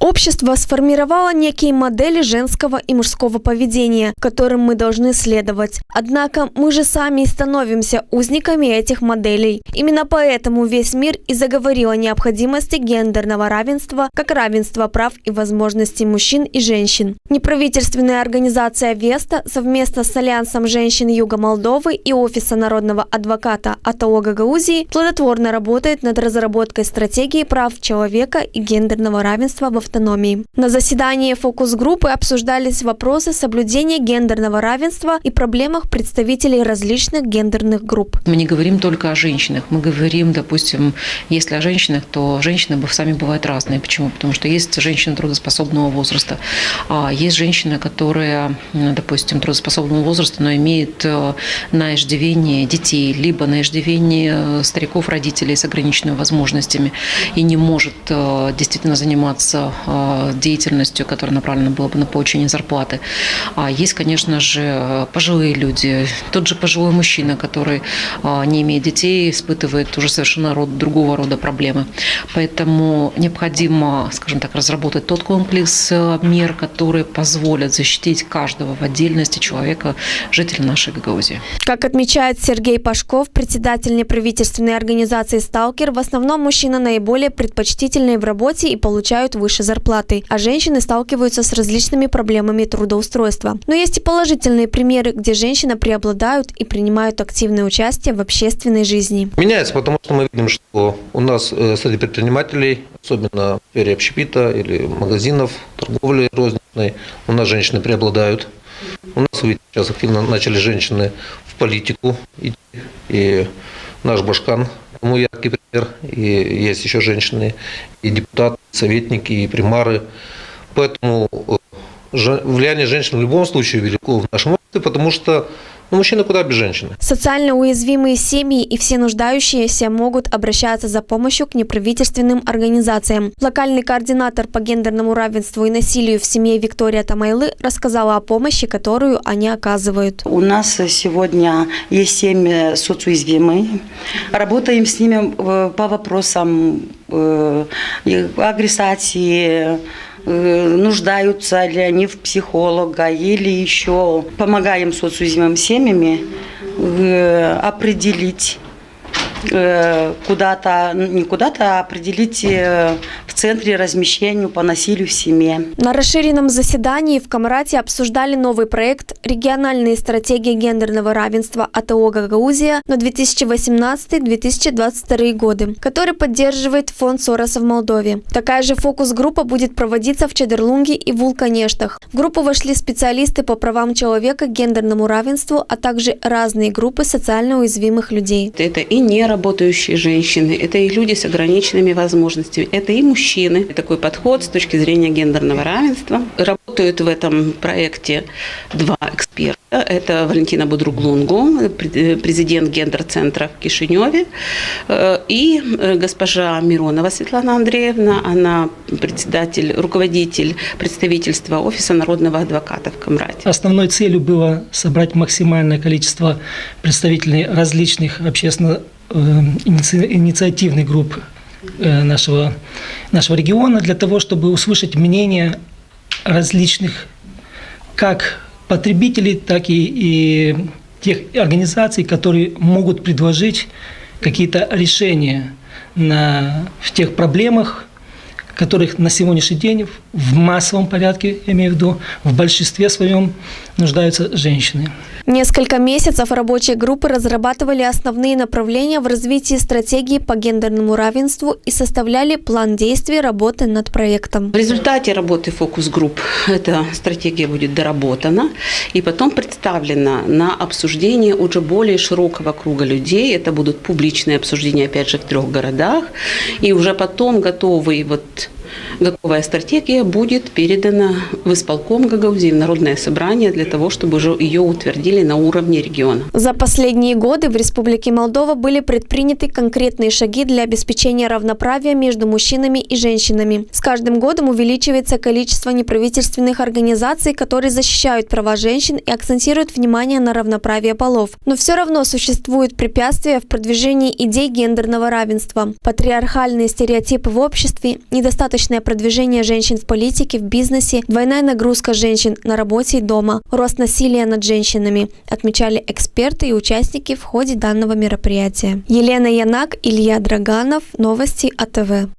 Общество сформировало некие модели женского и мужского поведения, которым мы должны следовать. Однако мы же сами и становимся узниками этих моделей. Именно поэтому весь мир и заговорил о необходимости гендерного равенства как равенства прав и возможностей мужчин и женщин. Неправительственная организация «Веста» совместно с Альянсом женщин Юга Молдовы и Офиса народного адвоката АТО Гагаузии плодотворно работает над разработкой стратегии прав человека и гендерного равенства в автономии. На заседании фокус-группы обсуждались вопросы соблюдения гендерного равенства и проблемах представителей различных гендерных групп. Мы не говорим только о женщинах. Мы говорим, допустим, если о женщинах, то женщины сами бывают разные. Почему? Потому что есть женщины трудоспособного возраста, а есть женщины, которые, допустим, трудоспособного возраста, но имеют на иждивении детей, либо на иждивении стариков, родителей с ограниченными возможностями и не может действительно заниматься деятельностью, которая направлена была бы на получение зарплаты. А есть, конечно же, пожилые люди. Тот же пожилой мужчина, который не имеет детей, испытывает уже совершенно другого рода проблемы. Поэтому необходимо, скажем так, разработать тот комплекс мер, которые позволят защитить каждого в отдельности человека, жителя нашей Гагаузии. Как отмечает Сергей Пашков, председатель неправительственной организации «Сталкер», в основном мужчины наиболее предпочтительные в работе и получают выше зарплаты, а женщины сталкиваются с различными проблемами трудоустройства. Но есть и положительные примеры, где женщины преобладают и принимают активное участие в общественной жизни. Меняется, потому что мы видим, что у нас среди предпринимателей, особенно в сфере общепита или магазинов, торговли розничной, у нас женщины преобладают. У нас, видите, сейчас активно начали женщины в политику идти, и наш Башкан тому яркий пример, и есть еще женщины, и депутаты, и советники, и примары. Поэтому влияние женщин в любом случае велико в нашем обществе, потому что мужчина куда без женщины. Социально уязвимые семьи и все нуждающиеся могут обращаться за помощью к неправительственным организациям. Локальный координатор по гендерному равенству и насилию в семье Виктория Тамайлы рассказала о помощи, которую они оказывают. У нас сегодня есть семьи соцуязвимые. Работаем с ними по вопросам агрессии, нуждаются ли они в психолога или еще помогаем соцуязвимым семьями определить определить в центре размещения по насилию в семье. На расширенном заседании в Камрате обсуждали новый проект «Региональные стратегии гендерного равенства АТО Гагаузия на 2018-2022 годы», который поддерживает фонд Сороса в Молдове. Такая же фокус-группа будет проводиться в Чедерлунге и Вулканештах. В группу вошли специалисты по правам человека, гендерному равенству, а также разные группы социально уязвимых людей. Это и не работающие женщины, это и люди с ограниченными возможностями, это и мужчины. Такой подход с точки зрения гендерного равенства. Работают в этом проекте два эксперта. Это Валентина Будруглунгу, президент гендер-центра в Кишиневе, и госпожа Миронова Светлана Андреевна, она руководитель представительства Офиса народного адвоката в Камрате. Основной целью было собрать максимальное количество представителей различных общественно-инициативных групп нашего региона для того, чтобы услышать мнение различных как потребителей, так и тех организаций, которые могут предложить какие-то решения в тех проблемах, которых на сегодняшний день в массовом порядке, я имею в виду, в большинстве своем нуждаются женщины. Несколько месяцев рабочие группы разрабатывали основные направления в развитии стратегии по гендерному равенству и составляли план действий работы над проектом. В результате работы фокус-групп эта стратегия будет доработана и потом представлена на обсуждение уже более широкого круга людей. Это будут публичные обсуждения, опять же, в 3 городах. И уже потом готовая стратегия будет передана в исполком Гагаузии, в Народное собрание, для того, чтобы уже ее утвердили на уровне региона. За последние годы в Республике Молдова были предприняты конкретные шаги для обеспечения равноправия между мужчинами и женщинами. С каждым годом увеличивается количество неправительственных организаций, которые защищают права женщин и акцентируют внимание на равноправие полов. Но все равно существуют препятствия в продвижении идей гендерного равенства. Патриархальные стереотипы в обществе, недостаточное продвижение женщин в политике, в бизнесе, двойная нагрузка женщин на работе и дома, рост насилия над женщинами, отмечали эксперты и участники в ходе данного мероприятия. Елена Янак, Илья Драганов, Новости АТВ.